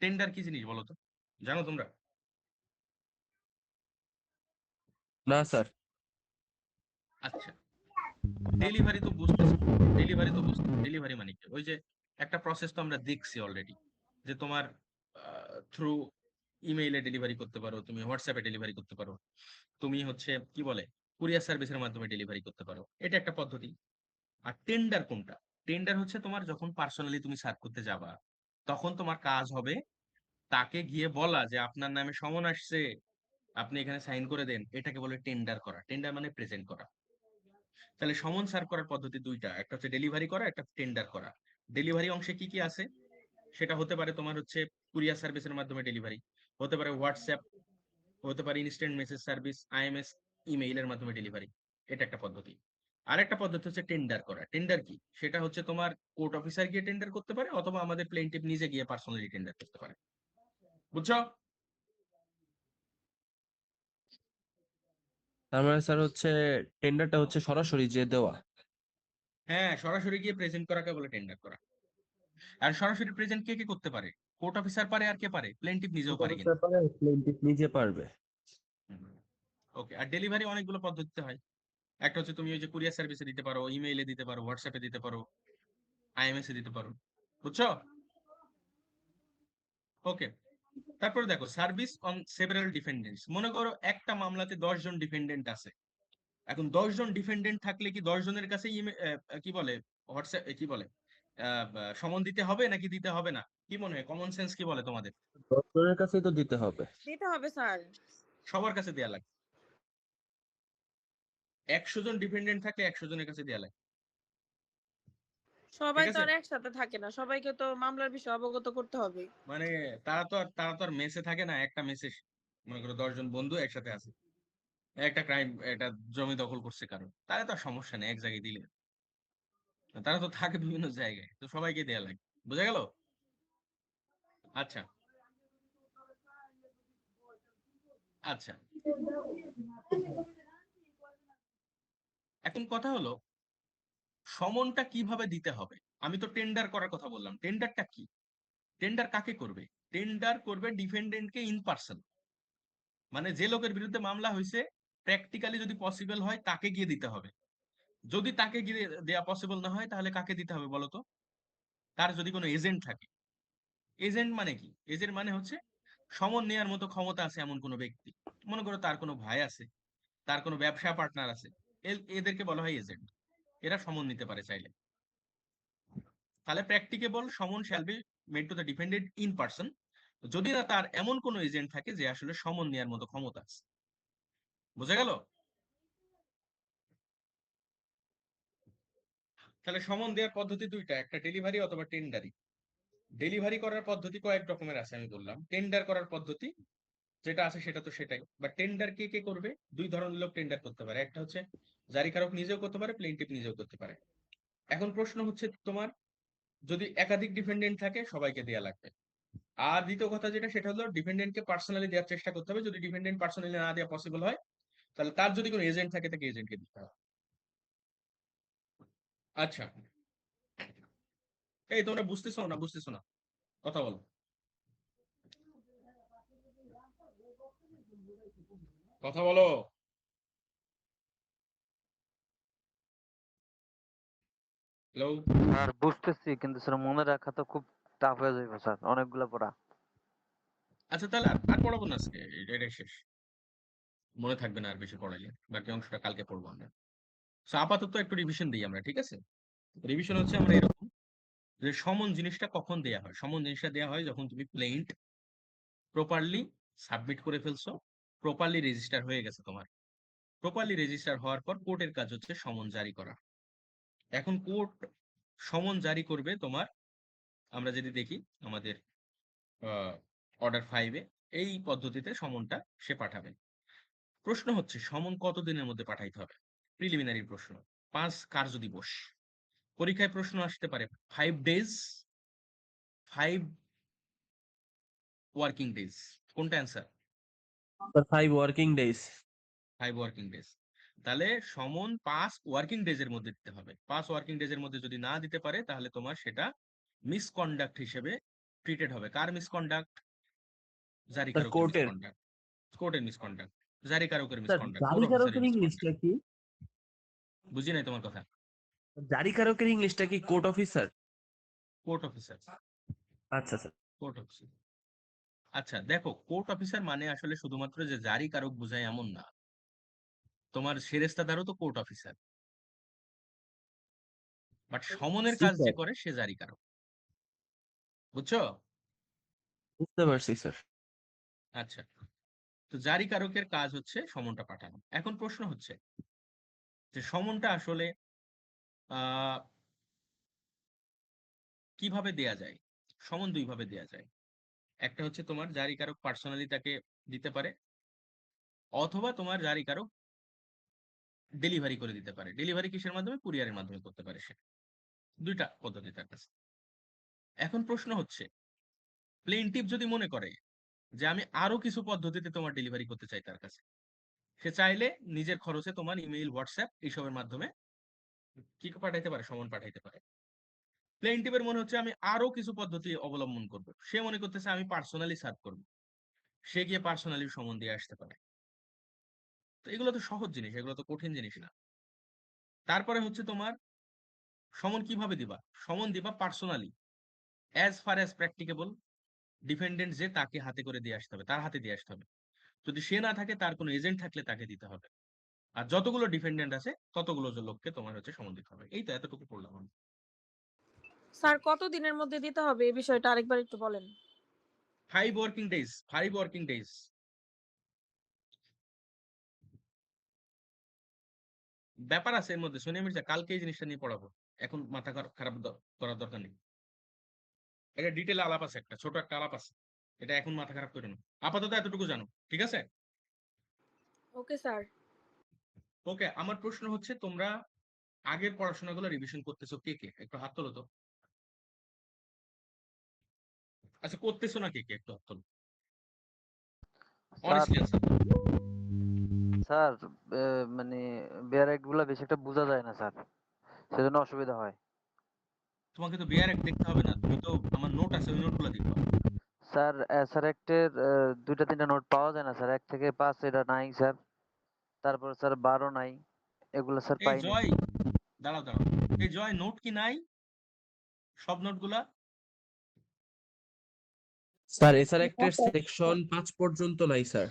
টেন্ডার কি জিনিস বলো তো, জানো তোমরা? না স্যার। আচ্ছা, ডেলিভারি তো বুঝতেছি, ডেলিভারি মানে কি? ওই যে একটা প্রসেস তো আমরা দেখছি অলরেডি, যে তোমার থ্রু ইমেইলে ডেলিভারি করতে পারো, তুমি হোয়াটসঅ্যাপে ডেলিভারি করতে পারো, তুমি হচ্ছে কি বলে কুরিয়ার সার্ভিসের মাধ্যমে ডেলিভারি করতে পারো। এটা একটা পদ্ধতি। আর টেন্ডার কোনটা? টেন্ডার হচ্ছে তোমার যখন পার্সোনালি তুমি সার্ভ করতে যাবা, তখন তোমার কাজ হবে তাকে গিয়ে বলা যে আপনার নামে সমন আসছে, আপনি এখানে সাইন করে দেন। এটাকে বলে টেন্ডার করা। টেন্ডার মানে প্রেজেন্ট করা। তাহলে সমন সার্ভ করার পদ্ধতি দুইটা, একটা হচ্ছে ডেলিভারি করা, একটা টেন্ডার করা। ডেলিভারি অংশে কি কি আছে? সেটা হতে পারে তোমার হচ্ছে কুরিয়ার সার্ভিসের মাধ্যমে ডেলিভারি, হতে পারে হোয়াটসঅ্যাপ, হতে পারে ইনস্ট্যান্ট মেসেজ সার্ভিস, আইএমএস, ইমেইলের মাধ্যমে ডেলিভারি। এটা একটা পদ্ধতি। আর একটা পদ্ধতি হচ্ছে টেন্ডার করা। টেন্ডার কি? সেটা হচ্ছে তোমার কোর্ট অফিসার গিয়ে টেন্ডার করতে পারে অথবা আমাদের প্লেনটিফ নিজে গিয়ে পার্সোনালি টেন্ডার করতে পারে। বুঝছো? তার মানে স্যার হচ্ছে টেন্ডারটা হচ্ছে সরাসরি যে দেওয়া। হ্যাঁ, সরাসরি গিয়ে প্রেজেন্ট করাকে বলে টেন্ডার করা। আর সরাসরি প্রেজেন্ট কে কে করতে পারে? কোর্ট অফিসার পারে, আর কে পারে? প্লেনটিফ নিজেও পারে কিন্তু। প্লেনটিফ নিজে পারবে। ওকে। আর ডেলিভারি অনেকগুলো পদ্ধতিতে হয়। একটা হচ্ছে তুমি ওই যে কুরিয়ার সার্ভিসে দিতে পারো, ইমেইলে দিতে পারো, হোয়াটসঅ্যাপে দিতে পারো, আইএমএস এ দিতে পারো। বুঝছো? ওকে। তারপরে দেখো সার্ভিস অন সেভারাল ডিফেন্ডেন্টস। মনে করো একটা মামলাতে 10 জন ডিফেন্ডেন্ট আছে। এখন 10 জন ডিফেন্ডেন্ট থাকলে কি 10 জনের কাছে কি বলে হোয়াটসঅ্যাপ কি বলে সমন দিতে হবে নাকি দিতে হবে না? কি মনে হয়, কমন সেন্স কি বলে তোমাদের? ডক্টরের কাছেই তো দিতে হবে। দিতে হবে স্যার। সবার কাছে দেয়া লাগে। 100 জন ডিফেন্ডেন্ট থাকলে 100 জনের কাছে দেয়া লাগে। সবাই ঠিক তো আছে? আর একসাথে থাকে না, সবাইকে তো মামলার বিষয়ে অবগত করতে হবে। মানে তারা তো আর মেসে থাকে না, একটা মেসে মনে করো 10 জন বন্ধু একসাথে আছে, একটা ক্রাইম, একটা জমি দখল করছে কারণ, তাহলে তো আর সমস্যা নেই, এক জায়গায় দিলে। তারা তো থাকে বিভিন্ন জায়গায়, তো সবাইকে দেয়া লাগে। বুঝা গেল? আচ্ছা, আচ্ছা, এখন কথা হলো সমনটা কিভাবে দিতে হবে। আমি তো টেন্ডার করার কথা বললাম, টেন্ডারটা কি? টেন্ডার কাকে করবে? টেন্ডার করবে ডিফেন্ডেন্টকে ইন পার্সন, মানে যে লোকের বিরুদ্ধে মামলা হয়েছে, প্র্যাকটিক্যালি যদি পসিবল হয় তাকে গিয়ে দিতে হবে। যদি তাকে গিয়ে দেয়া পসিবল না হয়, তাহলে কাকে দিতে হবে বলতো? তার যদি কোনো এজেন্ট থাকে, এজেন্ট মানে কি? এজেন্ট মানে হচ্ছে সমন নেয়ার মতো ক্ষমতা আছে এমন কোনো ব্যক্তি। মনে করো তার কোনো ভাই আছে, তার কোনো ব্যবসা পার্টনার আছে, এদেরকে বলা হয় এজেন্ট। এরা সমন নিতে পারে চাইলে। তাহলে প্র্যাকটিকেবল সমন shall be made to the dependent in person, যদি না তার এমন কোনো এজেন্ট থাকে যে আসলে সমন নেওয়ার মতো ক্ষমতা আছে। বুঝা গেল? তাহলে সমন দেওয়ার পদ্ধতি দুইটা, একটা ডেলিভারি অথবা টেন্ডারি। ডেলিভারি করার পদ্ধতি কয়েক রকমের আছে, আমি বললাম। টেন্ডার করার পদ্ধতি যেটা আছে সেটা তো সেটাই। বা টেন্ডার কে কে করবে? দুই ধরনের লোক টেন্ডার করতে পারে। একটা হচ্ছে জারিকারক নিজেও করতে পারে, প্লেইন্টিফ নিজেও করতে পারে। এখন প্রশ্ন হচ্ছে তোমার, যদি একাধিক ডিফেন্ডেন্ট থাকে সবাইকে দেয়া লাগবে। আর দ্বিতীয় কথা যেটা, সেটা হলো ডিপেন্ডেন্টকে পার্সোনালি দেওয়ার চেষ্টা করতে হবে। যদি ডিপেন্ডেন্ট পার্সোনালি না দেওয়া পসিবল হয়, তাহলে তার যদি কোনো এজেন্ট থাকে তাকে এজেন্টকে দিতে হবে। আচ্ছা, এই তোমরা বুঝতেছো না? বুঝতেছো না? কথা বলো, কথা বলো। হ্যালো? স্যার বুঝতেছি, কিন্তু স্যার মনে রাখা তো খুব টাফ হয়ে যাবে স্যার, অনেকগুলা পড়া। আচ্ছা, তাহলে আর আর পড়াবো না আজকে, এটাই শেষ। মনে থাকবে না আর বেশি পড়াইলে, বাকি অংশটা কালকে পড়বো আমরা। So, আপাতত একটু রিভিশন দিই আমরা, ঠিক আছে? রিভিশন হচ্ছে আমরা এরকম, যে সমন জিনিসটা কখন দেয়া হয়? সমন জিনিসটা দেয়া হয় যখন তুমি প্লেন্ট প্রপারলি সাবমিট করে ফেলছো, প্রপারলি রেজিস্টার হয়ে গেছে তোমার। প্রপারলি রেজিস্টার হওয়ার পর কোর্টের কাজ হচ্ছে সমন জারি করা। এখন কোর্ট সমন জারি করবে তোমার, আমরা যদি দেখি আমাদের অর্ডার 5-এ এই পদ্ধতিতে সমনটা সে পাঠাবে। প্রশ্ন হচ্ছে সমন কতদিনের মধ্যে পাঠাইতে হবে? প্রিলিমিনারি প্রশ্ন, 5 কার্যদিবস। পরীক্ষায় প্রশ্ন আসতে পারে 5 ডেজ, 5 ওয়ার্কিং ডেজ। কোনটা answer? 5 working days. 5 working days. তাহলে সমন 5 ওয়ার্কিং ডেজ এর মধ্যে দিতে হবে। 5 ওয়ার্কিং ডেজ এর মধ্যে যদি না দিতে পারে, তাহলে তোমার সেটা মিসকন্ডাক্ট হিসেবে ট্রিটেড হবে। কার মিসকন্ডাক্ট? স্যার জারিকারকের কোর্টের। মিসকন্ডাক্ট। কোর্টের মিসকন্ডাক্ট, জারিকারকের স্যার মিসকন্ডাক্ট, কোর্ট অফিসারের জারিকারকের ইংলিশটা মিসকন্ডাক্ট। কি? বুঝি নাই তোমার কথা। জারিকারকের ইংলিশটা কি কোর্ট অফিসার? কোর্ট অফিসার, আচ্ছা স্যার। Court officer. আচ্ছা দেখো, কোর্ট অফিসার মানে আসলে শুধুমাত্র যে জারিকারক বোঝায় এমন না। তোমার সেরেস্তাদারও তো কোর্ট অফিসার, বাট সমনের জি কাজ যে স্যার, করে সে জারিকারক। বুঝছো? বুঝতে পারছি স্যার। আচ্ছা, তো জারিকারকের কাজ হচ্ছে সমনটা পাঠানো। এখন প্রশ্ন হচ্ছে যে সমনটা আসলে আহ কিভাবে দেয়া যায়? সমন দুই ভাবে দেয়া যায়। একটা হচ্ছে তোমার জারিকারক পার্সোনালি তাকে দিতে পারে, অথবা তোমার জারিকারক ডেলিভারি করে দিতে পারে। ডেলিভারি কিসের মাধ্যমে? কুরিয়ারের মাধ্যমে করতে পারে সে। দুইটা পদ্ধতি তার কাছে। এখন প্রশ্ন হচ্ছে, প্লেনটিভ যদি মনে করে যে আমি আরো কিছু পদ্ধতিতে তোমার ডেলিভারি করতে চাই তার কাছে, সে চাইলে নিজের খরচে তোমার ইমেইল, হোয়াটসঅ্যাপ এইসবের মাধ্যমে কি পাঠাইতে পারে? সমন পাঠাইতে পারে। প্লেনটিভের মনে হচ্ছে আমি আরো কিছু পদ্ধতি অবলম্বন করব, সে মনে করতেছে আমি পার্সোনালি সার্ভ করব, সে গিয়ে পার্সোনালি সমন দিয়ে আসতে পারে। তো এগুলো তো সহজ জিনিস, এগুলো তো কঠিন জিনিস না। তারপরে হচ্ছে তোমার সমন কিভাবে দিবা? সমন দিবা personally, as far as practicable. Defendant যে, তাকে হাতে করে দিয়ে আসতে হবে, তার হাতে দিয়ে আসতে হবে। যদি সে না থাকে, তার কোনো এজেন্ট থাকলে তাকে দিতে হবে। আর যতগুলো ডিপেন্ডেন্ট আছে ততগুলো লোককে তোমার হচ্ছে সমন দিতে হবে। এই তো এতটুকু পড়লাম আমি। স্যার কত দিনের মধ্যে দিতে হবে এই বিষয়টা আরেকবার একটু বলেন। 5 ওয়ার্কিং ডেজ, 5 ওয়ার্কিং ডেজ। ব্যাপার আছে এর মধ্যে, সোনিয়া মির্জা, কালকে এই জিনিসটা নিয়ে পড়াবো। এখন মাথা খারাপ করার দরকার নেই। এটা ডিটেল আলাপ আছে, একটা ছোট একটা আলাপ আছে, এটা এখন মাথা খারাপ করে না। আপাতত এতটুকু জানো, ঠিক আছে? Okay sir. ওকে, আমার প্রশ্ন হচ্ছে, তোমরা আগের পড়াশোনাগুলো রিভিশন করতেছো কে কে? একটু হাত তোলো তো। আচ্ছা, করতেছো না কে কে? একটু হাত তোলো, স্যার অনেস্টলি আনসার। স্যার মানে বেয়ার অ্যাক্ট গুলা বেশি একটা বোঝা যায় না স্যার, সেজন্য অসুবিধা হয়। তোমাকে তো বিআর দেখতে হবে না, তুমি তো আমার নোট আছে, ওই নোটগুলো দেখবা। স্যার স্যার অ্যাক্টের 2টা 3টা নোট পাওয়া যায় না স্যার, 1 থেকে 5 এটা নাই স্যার। তারপর স্যার 12 নাই, এগুলো স্যার এই পাইনি। জয়, দাঁড়াও দাঁড়াও, এই জয়, নোট কি নাই সব নোটগুলা? স্যার এসআর অ্যাক্টের সেকশন 5 পর্যন্ত নাই স্যার।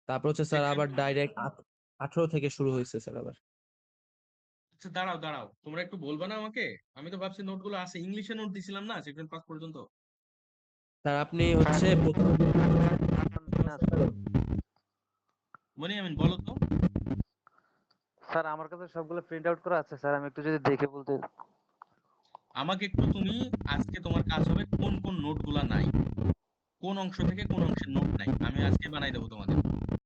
তারপর হচ্ছে স্যার Section আবার 5 ডাইরেক্ট 18 থেকে শুরু হয়েছে স্যার আবার। আচ্ছা দাঁড়াও দাঁড়াও, তোমরা একটু বলবা না আমাকে? আমি তো ভাবছি নোটগুলো আছে, ইংলিশে নোট দিছিলাম না সেকশন 5 পর্যন্ত। স্যার আপনি হচ্ছে না স্যার। মনি আমিন বলো তো। স্যার আমার কাছে সবগুলো প্রিন্ট আউট করা আছে স্যার, আমি একটু যদি দেখে বলতে। আমাকে একটু তুমি, আজকে তোমার কাজ হবে কোন কোন নোটগুলা নাই, কোন অংশ থেকে কোন অংশের নোট নাই, আমি আজকে বানাই দেবো তোমাদের।